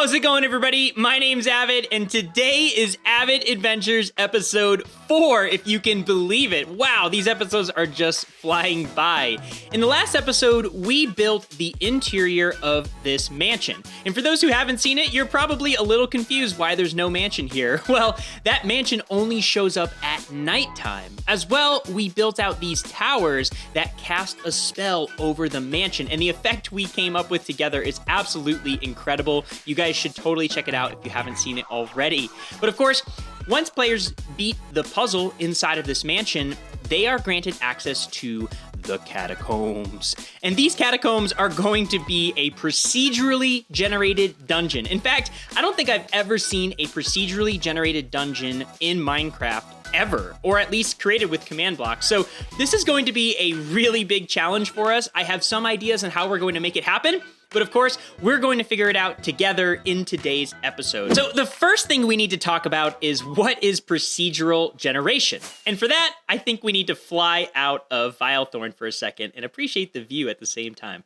How's it going, everybody? My name's Avid, and today is Avid Adventures episode 4, if you can believe it. Wow, these episodes are just flying by. In the last episode, we built the interior of this mansion. And for those who haven't seen it, you're probably a little confused why there's no mansion here. Well, that mansion only shows up at nighttime. As well, we built out these towers that cast a spell over the mansion, and the effect we came up with together is absolutely incredible. You guys should totally check it out if you haven't seen it already. But of course, once players beat the puzzle inside of this mansion, they are granted access to the catacombs. And these catacombs are going to be a procedurally generated dungeon. In fact, I don't think I've ever seen a procedurally generated dungeon in Minecraft ever, or at least created with command blocks. So this is going to be a really big challenge for us. I have some ideas on how we're going to make it happen, but of course, we're going to figure it out together in today's episode. So the first thing we need to talk about is what is procedural generation? And for that, I think we need to fly out of Vilethorn for a second and appreciate the view at the same time.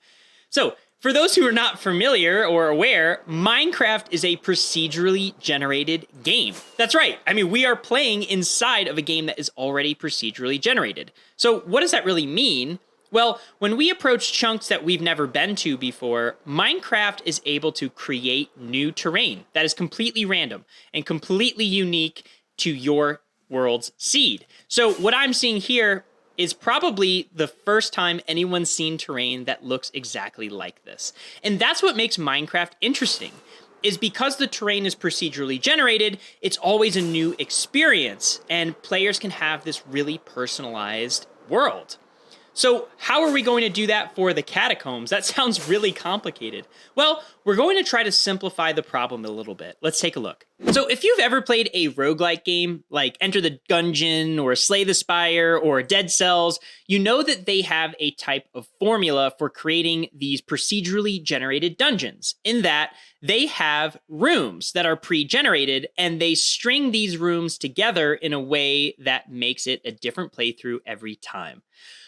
So for those who are not familiar or aware, Minecraft is a procedurally generated game. That's right. I mean, we are playing inside of a game that is already procedurally generated. So what does that really mean? Well, when we approach chunks that we've never been to before, Minecraft is able to create new terrain that is completely random and completely unique to your world's seed. So what I'm seeing here is probably the first time anyone's seen terrain that looks exactly like this. And that's what makes Minecraft interesting, is because the terrain is procedurally generated, it's always a new experience, and players can have this really personalized world. So how are we going to do that for the catacombs? That sounds really complicated. Well, we're going to try to simplify the problem a little bit. Let's take a look. So if you've ever played a roguelike game, like Enter the Gungeon or Slay the Spire or Dead Cells, you know that they have a type of formula for creating these procedurally generated dungeons, in that they have rooms that are pre-generated, and they string these rooms together in a way that makes it a different playthrough every time.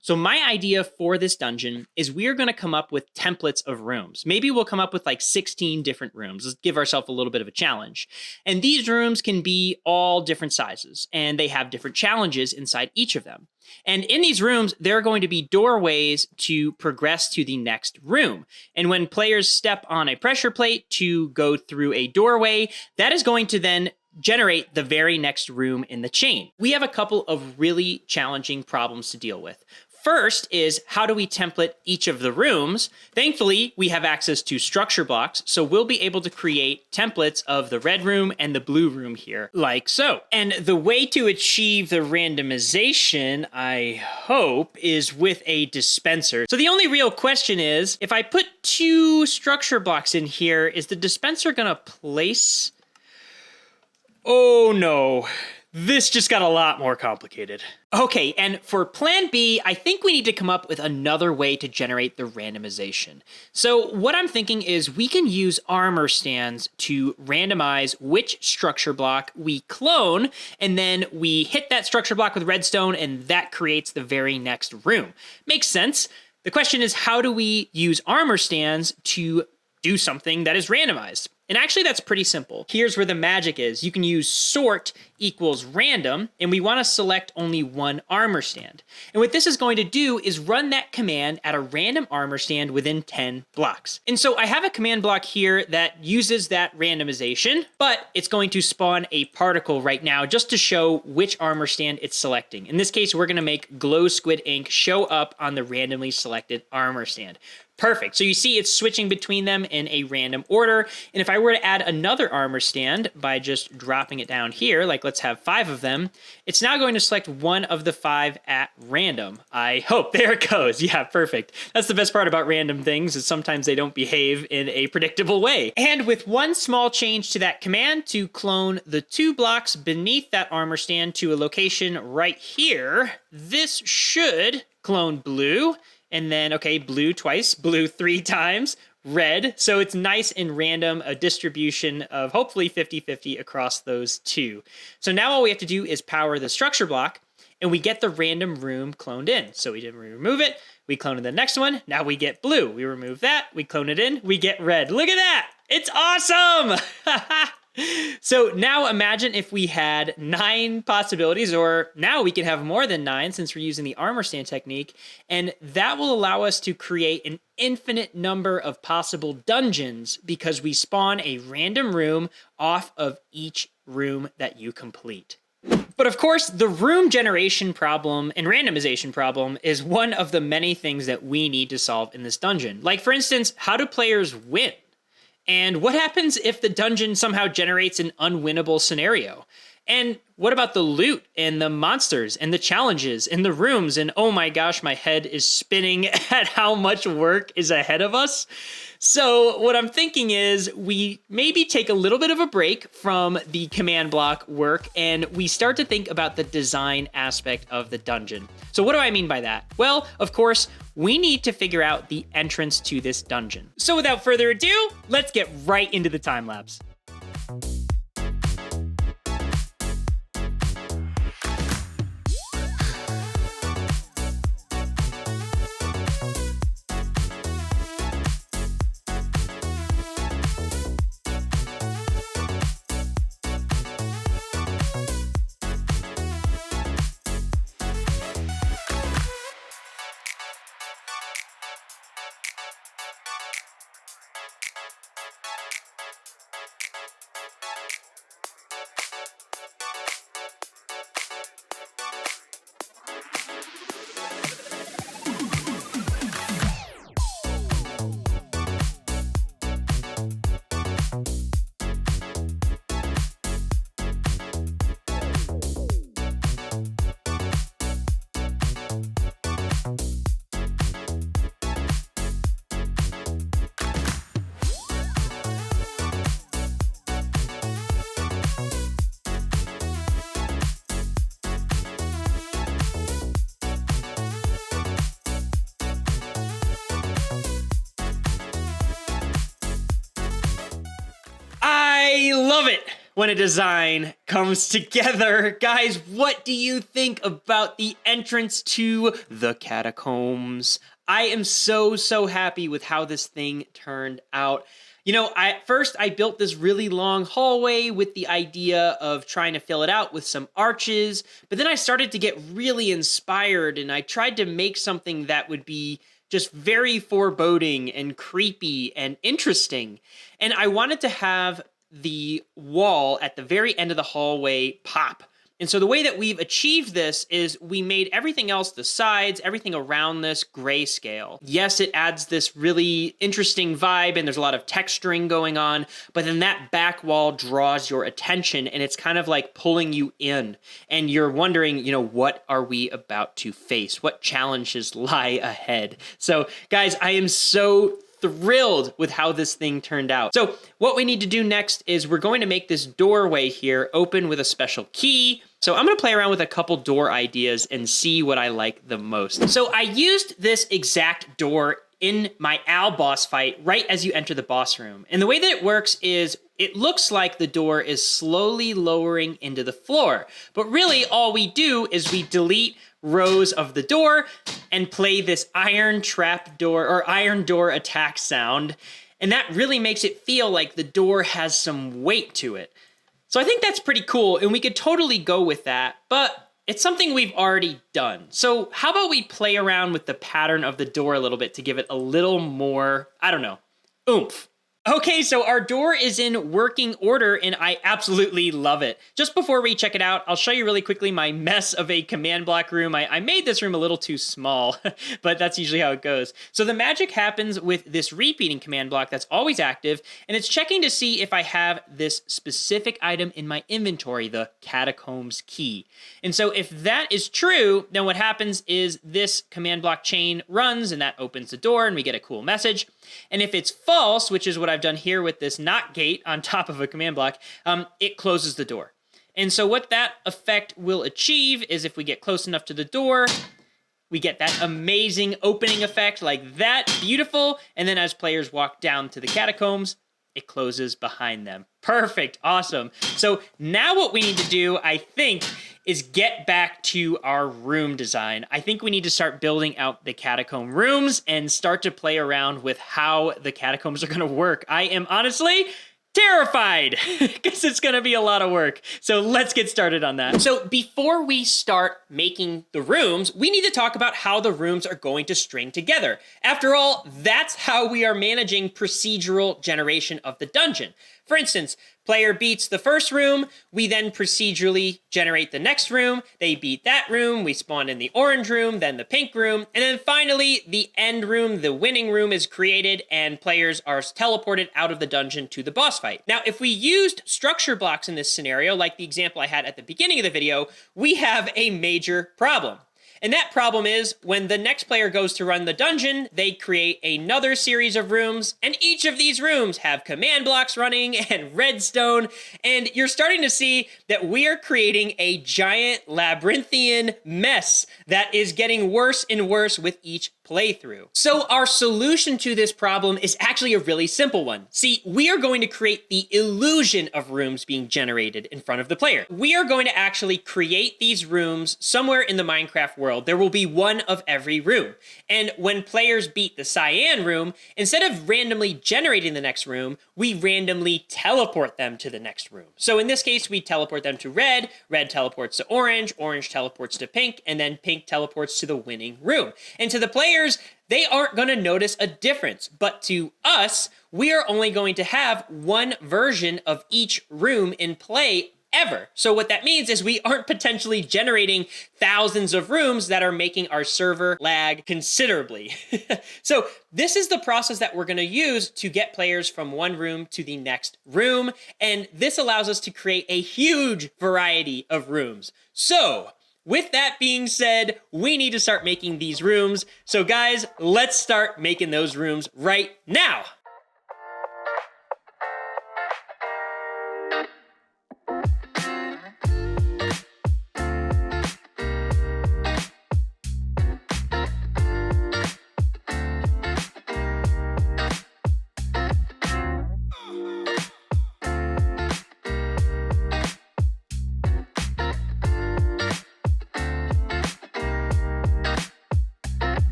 So my idea for this dungeon is we are going to come up with templates of rooms. Maybe we'll come up with like 16 different rooms. Let's give ourselves a little bit of a challenge. And these rooms can be all different sizes, and they have different challenges inside each of them. And in these rooms, there are going to be doorways to progress to the next room. And when players step on a pressure plate to go through a doorway, that is going to then generate the very next room in the chain. We have a couple of really challenging problems to deal with. First is, how do we template each of the rooms? Thankfully, we have access to structure blocks, so we'll be able to create templates of the red room and the blue room here, like so. And the way to achieve the randomization, I hope, is with a dispenser. So the only real question is, if I put 2 structure blocks in here, is the dispenser gonna place? Oh no. This just got a lot more complicated. Okay, and for plan B, I think we need to come up with another way to generate the randomization. So what I'm thinking is we can use armor stands to randomize which structure block we clone, and then we hit that structure block with redstone, and that creates the very next room. Makes sense. The question is, how do we use armor stands to do something that is randomized? And actually, that's pretty simple. Here's where the magic is. You can use sort equals random, and we want to select only one armor stand. And what this is going to do is run that command at a random armor stand within 10 blocks. And so I have a command block here that uses that randomization, but it's going to spawn a particle right now just to show which armor stand it's selecting. In this case, we're going to make glow squid ink show up on the randomly selected armor stand. Perfect. So you see it's switching between them in a random order. And if I were to add another armor stand by just dropping it down here, like let's have 5 of them, it's now going to select one of the 5 at random. I hope. There it goes. Yeah, perfect. That's the best part about random things, is sometimes they don't behave in a predictable way. And with one small change to that command to clone the 2 blocks beneath that armor stand to a location right here, this should clone blue. And then, okay, blue twice, blue 3 times, red. So it's nice and random, a distribution of hopefully 50-50 across those 2. So now all we have to do is power the structure block, and we get the random room cloned in. So we remove it, we clone in the next one, now we get blue. We remove that, we clone it in, we get red. Look at that! It's awesome! So now imagine if we had 9 possibilities, or now we can have more than 9 since we're using the armor stand technique, and that will allow us to create an infinite number of possible dungeons because we spawn a random room off of each room that you complete. But of course, the room generation problem and randomization problem is one of the many things that we need to solve in this dungeon. Like, for instance, how do players win? And what happens if the dungeon somehow generates an unwinnable scenario? And what about the loot and the monsters and the challenges and the rooms? And oh my gosh, my head is spinning at how much work is ahead of us. So what I'm thinking is we maybe take a little bit of a break from the command block work and we start to think about the design aspect of the dungeon. So what do I mean by that? Well, of course, we need to figure out the entrance to this dungeon. So without further ado, let's get right into the time lapse. I love it when a design comes together. Guys, what do you think about the entrance to the catacombs? I am so happy with how this thing turned out. You know, at first I built this really long hallway with the idea of trying to fill it out with some arches, but then I started to get really inspired and I tried to make something that would be just very foreboding and creepy and interesting. And I wanted to have the wall at the very end of the hallway pop. And so the way that we've achieved this is we made everything else, the sides, everything around this grayscale. Yes, it adds this really interesting vibe and there's a lot of texturing going on, but then that back wall draws your attention and it's kind of like pulling you in and you're wondering, you know, what are we about to face? What challenges lie ahead? So guys, I am so thrilled with how this thing turned out. So what we need to do next is we're going to make this doorway here open with a special key. So I'm going to play around with a couple door ideas and see what I like the most. So I used this exact door in my Al boss fight right as you enter the boss room. And the way that it works is it looks like the door is slowly lowering into the floor. But really all we do is we delete rows of the door and play this iron trap door or iron door attack sound. And that really makes it feel like the door has some weight to it. So I think that's pretty cool and we could totally go with that, but it's something we've already done. So how about we play around with the pattern of the door a little bit to give it a little more, I don't know, oomph. Okay, so our door is in working order and I absolutely love it. Just before we check it out, I'll show you really quickly my mess of a command block room. I made this room a little too small, but that's usually how it goes. So the magic happens with this repeating command block that's always active, and it's checking to see if I have this specific item in my inventory, the catacombs key. And so if that is true, then what happens is this command block chain runs and that opens the door and we get a cool message. And if it's false, which is what I've done here with this not gate on top of a command block, it closes the door. And so what that effect will achieve is if we get close enough to the door, we get that amazing opening effect like that, beautiful. And then as players walk down to the catacombs, it closes behind them. Perfect. Awesome. So now what we need to do, I think, is get back to our room design. I think we need to start building out the catacomb rooms and start to play around with how the catacombs are going to work. I am honestly terrified because it's going to be a lot of work. So let's get started on that. So before we start making the rooms, we need to talk about how the rooms are going to string together. After all, that's how we are managing procedural generation of the dungeon. For instance, player beats the first room, we then procedurally generate the next room, they beat that room, we spawn in the orange room, then the pink room, and then finally the end room, the winning room is created and players are teleported out of the dungeon to the boss fight. Now, if we used structure blocks in this scenario, like the example I had at the beginning of the video, we have a major problem. And that problem is when the next player goes to run the dungeon, they create another series of rooms, and each of these rooms have command blocks running and redstone, and you're starting to see that we are creating a giant labyrinthian mess that is getting worse and worse with each playthrough. So our solution to this problem is actually a really simple one. See, we are going to create the illusion of rooms being generated in front of the player. We are going to actually create these rooms somewhere in the Minecraft world. There will be one of every room. And when players beat the cyan room, instead of randomly generating the next room, we randomly teleport them to the next room. So in this case, we teleport them to red, red teleports to orange, orange teleports to pink, and then pink teleports to the winning room. And to the players, they aren't going to notice a difference, but to us, we are only going to have one version of each room in play ever. So what that means is we aren't potentially generating thousands of rooms that are making our server lag considerably. So this is the process that we're going to use to get players from one room to the next room, and this allows us to create a huge variety of rooms. So with that being said, we need to start making these rooms. So guys, let's start making those rooms right now.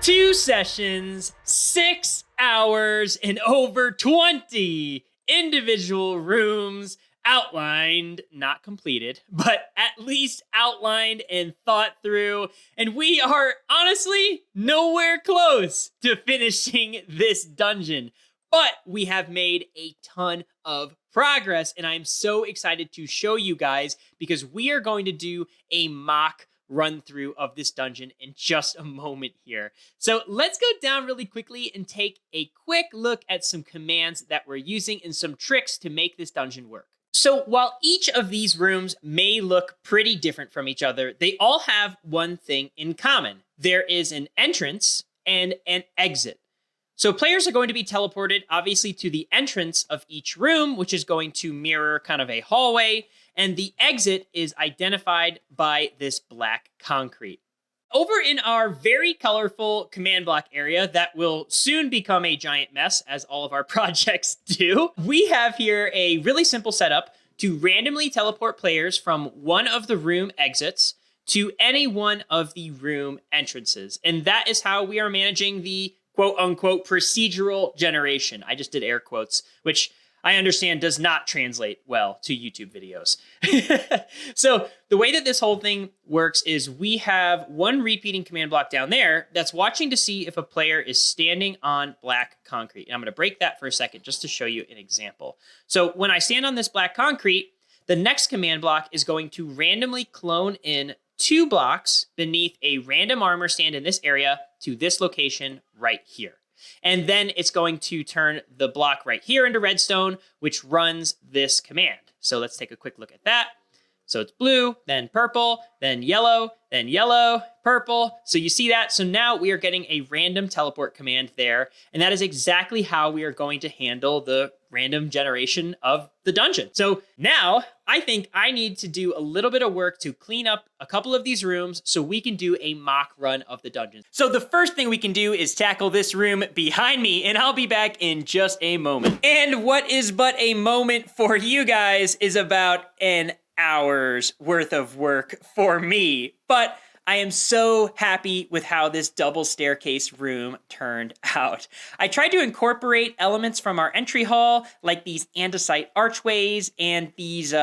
Two sessions, 6 hours, and over 20 individual rooms outlined, not completed, but at least outlined and thought through. And we are honestly nowhere close to finishing this dungeon, but we have made a ton of progress. And I'm so excited to show you guys because we are going to do a mock run through of this dungeon in just a moment here. So let's go down really quickly and take a quick look at some commands that we're using and some tricks to make this dungeon work. So while each of these rooms may look pretty different from each other, they all have one thing in common. There is an entrance and an exit. So players are going to be teleported, obviously, to the entrance of each room, which is going to mirror kind of a hallway, and the exit is identified by this black concrete. Over in our very colorful command block area that will soon become a giant mess, as all of our projects do, we have here a really simple setup to randomly teleport players from one of the room exits to any one of the room entrances. And that is how we are managing the quote-unquote procedural generation. I just did air quotes, which I understand does not translate well to YouTube videos. So the way that this whole thing works is we have one repeating command block down there that's watching to see if a player is standing on black concrete. And I'm going to break that for a second just to show you an example. So when I stand on this black concrete, the next command block is going to randomly clone in 2 blocks beneath a random armor stand in this area to this location right here. And then it's going to turn the block right here into redstone, which runs this command. So let's take a quick look at that. So it's blue, then purple, then yellow, purple. So you see that? So now we are getting a random teleport command there. And that is exactly how we are going to handle the random generation of the dungeon. So now I think I need to do a little bit of work to clean up a couple of these rooms so we can do a mock run of the dungeon. So the first thing we can do is tackle this room behind me, and I'll be back in just a moment. And what is but a moment for you guys is about an hour's worth of work for me. But I am so happy with how this double staircase room turned out. I tried to incorporate elements from our entry hall, like these andesite archways and these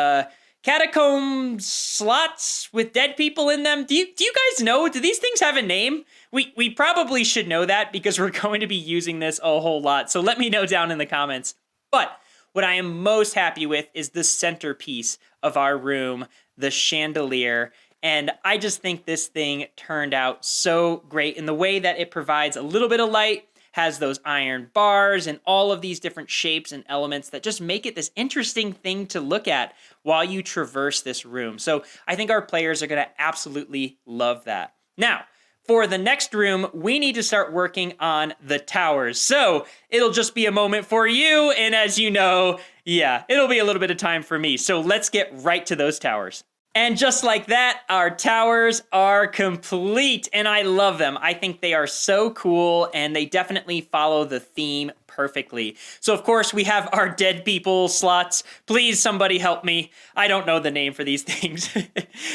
catacomb slots with dead people in them. Do you guys know, do these things have a name? We probably should know that because we're going to be using this a whole lot. So let me know down in the comments. But what I am most happy with is the centerpiece of our room, the chandelier. And I just think this thing turned out so great in the way that it provides a little bit of light, has those iron bars and all of these different shapes and elements that just make it this interesting thing to look at while you traverse this room. So I think our players are going to absolutely love that. Now, for the next room, we need to start working on the towers. So it'll just be a moment for you. And as you know, yeah, it'll be a little bit of time for me. So let's get right to those towers. And just like that, our towers are complete, and I love them. I think they are so cool, and they definitely follow the theme perfectly. So, of course, we have our dead people slots. Please, somebody help me. I don't know the name for these things.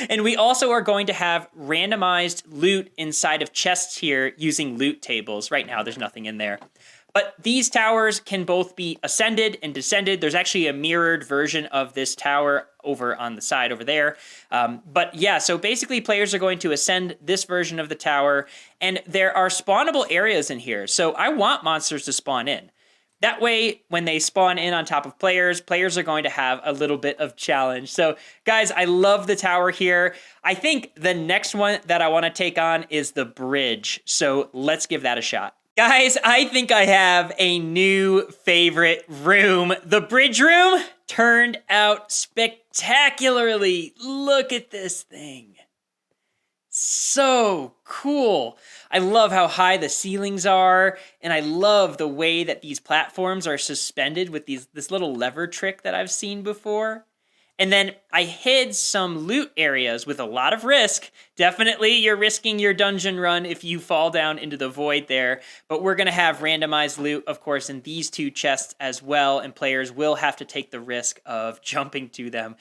And we also are going to have randomized loot inside of chests here using loot tables. Right now, there's nothing in there. But these towers can both be ascended and descended. There's actually a mirrored version of this tower over on the side over there. But yeah, so basically players are going to ascend this version of the tower, and there are spawnable areas in here. So I want monsters to spawn in. That way, when they spawn in on top of players, players are going to have a little bit of challenge. So guys, I love the tower here. I think the next one that I want to take on is the bridge. So let's give that a shot. Guys, I think I have a new favorite room. The bridge room turned out spectacularly. Look at this thing. So cool. I love how high the ceilings are, and I love the way that these platforms are suspended with this little lever trick that I've seen before. And then I hid some loot areas with a lot of risk. Definitely you're risking your dungeon run if you fall down into the void there. But we're going to have randomized loot, of course, in these two chests as well. And players will have to take the risk of jumping to them.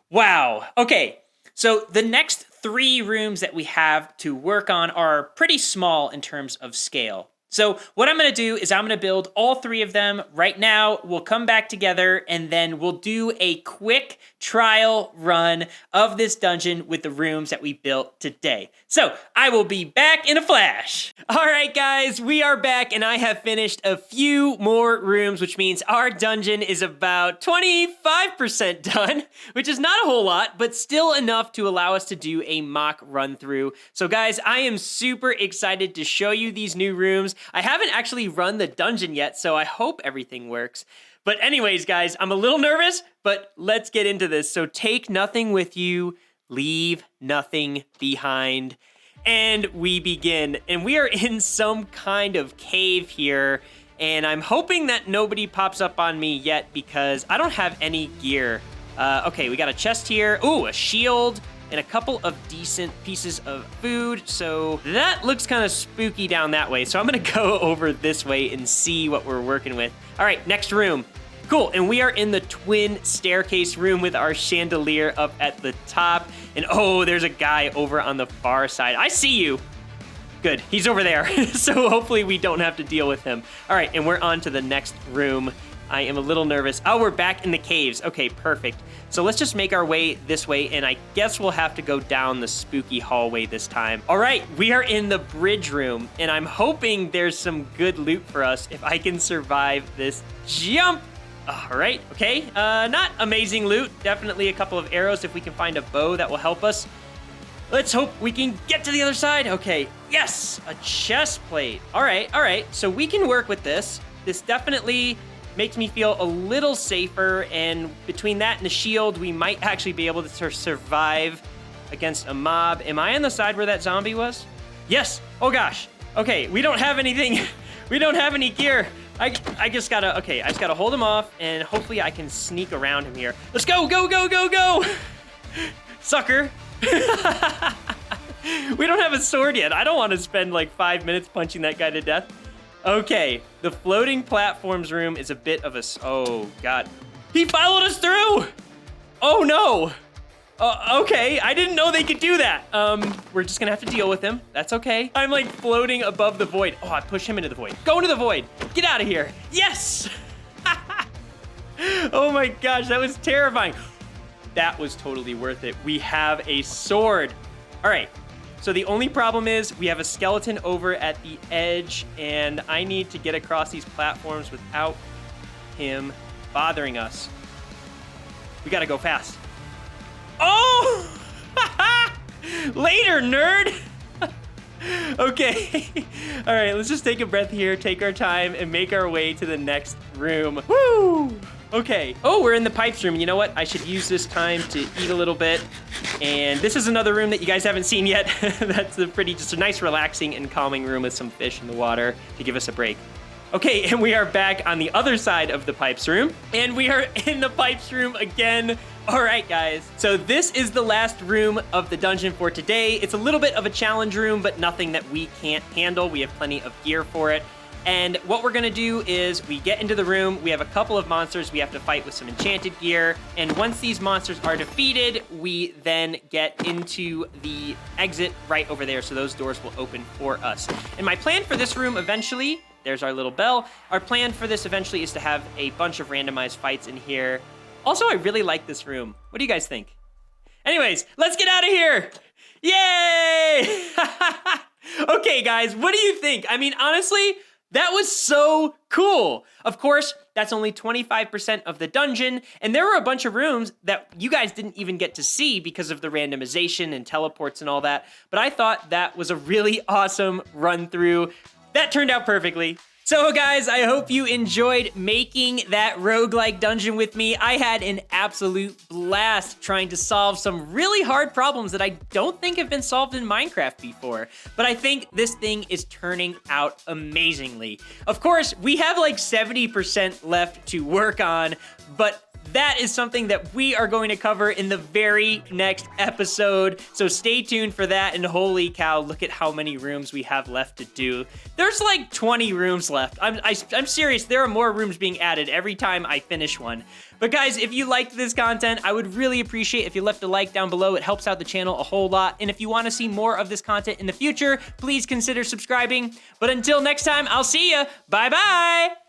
Wow. Okay. So the next 3 rooms that we have to work on are pretty small in terms of scale. So what I'm going to do is I'm going to build all 3 of them right now. We'll come back together and then we'll do a quick trial run of this dungeon with the rooms that we built today. So I will be back in a flash. All right, guys, we are back and I have finished a few more rooms, which means our dungeon is about 25% done, which is not a whole lot, but still enough to allow us to do a mock run through. So guys, I am super excited to show you these new rooms. I haven't actually run the dungeon yet, so I hope everything works. But anyways, guys, I'm a little nervous, but let's get into this. So take nothing with you, leave nothing behind, and we begin. And we are in some kind of cave here, and I'm hoping that nobody pops up on me yet because I don't have any gear. Okay, we got a chest here. Ooh, a shield. And a couple of decent pieces of food. So that looks kind of spooky down that way. So I'm gonna go over this way and see what we're working with. All right, next room. Cool, and we are in the twin staircase room with our chandelier up at the top. And oh, there's a guy over on the far side. I see you. Good, he's over there. So hopefully we don't have to deal with him. All right, and we're on to the next room. I am a little nervous. Oh, we're back in the caves. Okay, perfect. So let's just make our way this way, and I guess we'll have to go down the spooky hallway this time. All right, we are in the bridge room, and I'm hoping there's some good loot for us if I can survive this jump. All right, okay, not amazing loot. Definitely a couple of arrows if we can find a bow that will help us. Let's hope we can get to the other side. Okay, yes, a chest plate. All right, so we can work with this. This definitely makes me feel a little safer, and between that and the shield, we might actually be able to survive against a mob. Am I on the side where that zombie was? Yes, oh gosh. Okay, we don't have anything. We don't have any gear. I just gotta hold him off, and hopefully I can sneak around him here. Let's go, go! Sucker. We don't have a sword yet. I don't want to spend like 5 minutes punching that guy to death. Okay, the floating platforms room is a bit of a... Oh, God. He followed us through! Oh, no. Okay, I didn't know they could do that. We're just gonna have to deal with him. That's okay. I'm like floating above the void. Oh, I pushed him into the void. Go into the void. Get out of here. Yes! Oh my gosh, that was terrifying. That was totally worth it. We have a sword. All right, so the only problem is we have a skeleton over at the edge, and I need to get across these platforms without him bothering us. We gotta go fast. Oh! Later, nerd! Okay. All right, let's just take a breath here, take our time, and make our way to the next room. Woo! Okay. Oh, we're in the pipes room. You know what? I should use this time to eat a little bit. And this is another room that you guys haven't seen yet. That's just a nice, relaxing, and calming room with some fish in the water to give us a break. Okay, and we are back on the other side of the pipes room. And we are in the pipes room again. All right, guys. So this is the last room of the dungeon for today. It's a little bit of a challenge room, but nothing that we can't handle. We have plenty of gear for it. And what we're gonna do is we get into the room, we have a couple of monsters we have to fight with some enchanted gear, and once these monsters are defeated, we then get into the exit right over there, so those doors will open for us. And my plan for this room eventually, there's our little bell, our plan for this eventually is to have a bunch of randomized fights in here. Also, I really like this room. What do you guys think? Anyways, let's get out of here! Yay! Okay, guys, what do you think? I mean, honestly, that was so cool. Of course, that's only 25% of the dungeon, and there were a bunch of rooms that you guys didn't even get to see because of the randomization and teleports and all that, but I thought that was a really awesome run through. That turned out perfectly. So guys, I hope you enjoyed making that roguelike dungeon with me. I had an absolute blast trying to solve some really hard problems that I don't think have been solved in Minecraft before. But I think this thing is turning out amazingly. Of course, we have like 70% left to work on, but that is something that we are going to cover in the very next episode. So stay tuned for that. And holy cow, look at how many rooms we have left to do. There's like 20 rooms left. I'm serious. There are more rooms being added every time I finish one. But guys, if you liked this content, I would really appreciate if you left a like down below. It helps out the channel a whole lot. And if you want to see more of this content in the future, please consider subscribing. But until next time, I'll see ya. Bye-bye.